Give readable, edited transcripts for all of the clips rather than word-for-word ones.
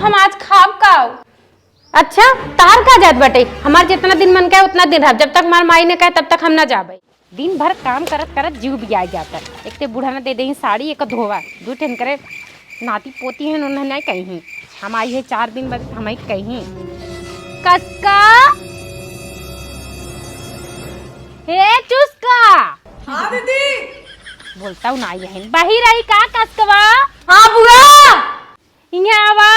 हम आज खाब का। अच्छा तार का जात बटे, हमार जितना दिन मन का उतना दिन रह, जब तक हमार माई ने कहे तब तक हम ना जाबे। दिन भर काम करत करत जीव भी आ जाता। एक ते बूढ़ा ने दे दे साड़ी, एक धोवा, दू ठन करे नाती पोती है उन्हें नहीं कहीं। हम आई है 4 दिन बाद, हम कहीं कसका हे चुस्का। हाँ दीदी। बोलता हूँ ना यही बाही रही का कसकवा। हाँ बुआ यहाँ आवा।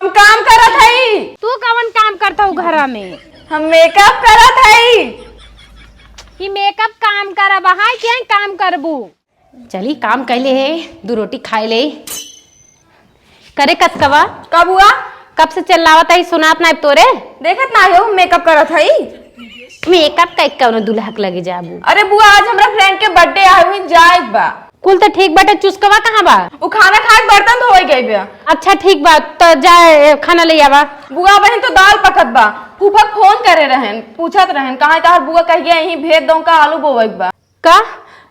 हम काम करत हई। तू कवन काम करता हूँ घरा में? हम मेकअप करत हई। ही मेकअप काम करब हाँ क्या काम करबू? चली काम कैले है, 2 रोटी खाए ले करे कसकवा। कब हुआ? कब से चिल्लावत है सुनात ना तोरे? देखत ना हो मेकअप करत हई। मेकअप का कौन दुल्हक लगे जाबू? अरे बुआ आज हमरा फ्रेंड के बर्थडे आए हुई जाए बा। कुल तो ठीक बाटे, चुस्कवा कहाँ बा? वो खाना खाए बर्तन धोए गई बा। अच्छा ठीक बा, तो जाए खाना ले आवा। बुआ बहन तो दाल पकत बा। फूफा फोन करे रहन, पूछत रहन कहाँ तार बुआ कहिए यहीं भेज दो का आलू बोवत बा का।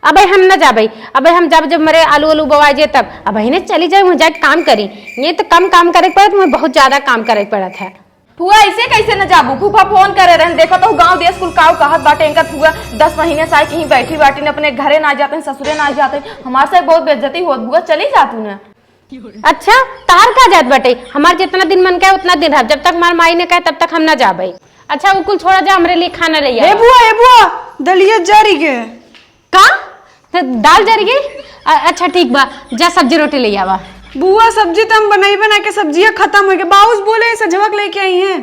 अबे हम न जाबे, अबे हम जब मरे आलू आलू बवाए जे तब अब ने चली जाए मुझे काम करी। ये तो कम काम करे पड़त, मुझे बहुत ज्यादा काम करे पड़त है। फुआ ऐसे कैसे न जाबू? फूफा फोन करे रहन, देखो तो गांव देश कुल काव कहत बाटे इनका फुआ 10 महीने से कहीं बैठी बाटी ने, अपने घरे ना जाते ससुरे ना जाते, हमारे से बहुत बेइज्जती होत। बुआ चली जातू ने। अच्छा तार का जात बटे, हमार जितना दिन मन का उतना दिन रह, जब तक हमार माई ने कहे तब तक हम ना जाबे। अच्छा वो कुल छोड़ा जा, हमरे लिए खाना ले आ। ए बुआ दलिया जारी के का तो दाल जर गई। अच्छा ठीक बा, जा सब्जी रोटी ले आवा। बुआ सब्जी तो हम बना के सब्जियां खत्म हो गई, बाउस बोले सजवक लेके आई हैं।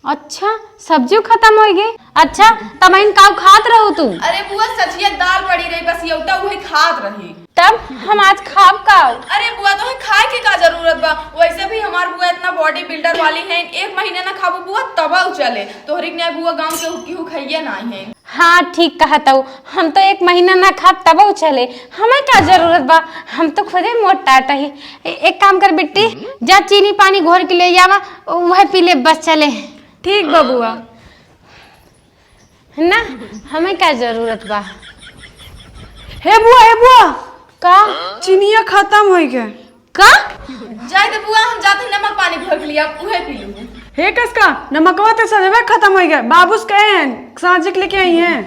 अच्छा सब्जी खत्म हो गई। अच्छा तब इन का खात रहो तू? अरे बुआ सचिया दाल पड़ी रही बस यौटा वही खात रही। तब हम आज खाब का। अरे बुआ तो खाए के का जरूरत बा? वैसे भी हमार बुआ इतना बॉडी बिल्डर वाली है, 1 महीने ना खाबू बुआ तब चले। तोहरी ने बुआ गांव के केहू खाइए ना है। हाँ ठीक कहता हूँ, हम तो 1 महीना ना खा तब चले, हमें क्या जरूरत बा? हम तो खुदे मोटा ही। एक काम कर बिट्टी, जा चीनी पानी घोर के ले आवा, वह पी ले बस चले। ठीक बा बुआ। है ना, हमें क्या जरूरत बा? हे बुआ का चिनिया खत्म हो गए का? जाए तो बुआ हम जाते नमक पानी भर के लिया उहे पी लूं। हे कसका नमकवा तो सजवे खत्म हो गए, बाबूस कहे हैं सांझे के लेके आई हैं।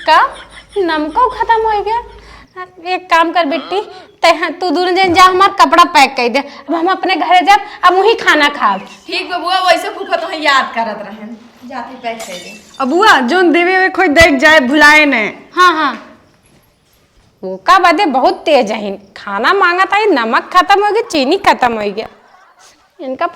का नमको खत्म हो गया। एक काम कर बिट्टी, तू दोनों जन जा, हमार कपड़ा पैक कर दे, अब हम अपने घरे जाब, अब वही खाना खाब। ठीक बा बुआ, वैसे फूफा तो याद करत रहन, जाते पैक कर दे। अब बुआ जोन देवे वे कोई देख जाए भुलाए ने। हाँ हाँ वो का बातें बहुत तेज है, खाना मांगा था नमक खत्म हो गया, चीनी खत्म हो गया इनका।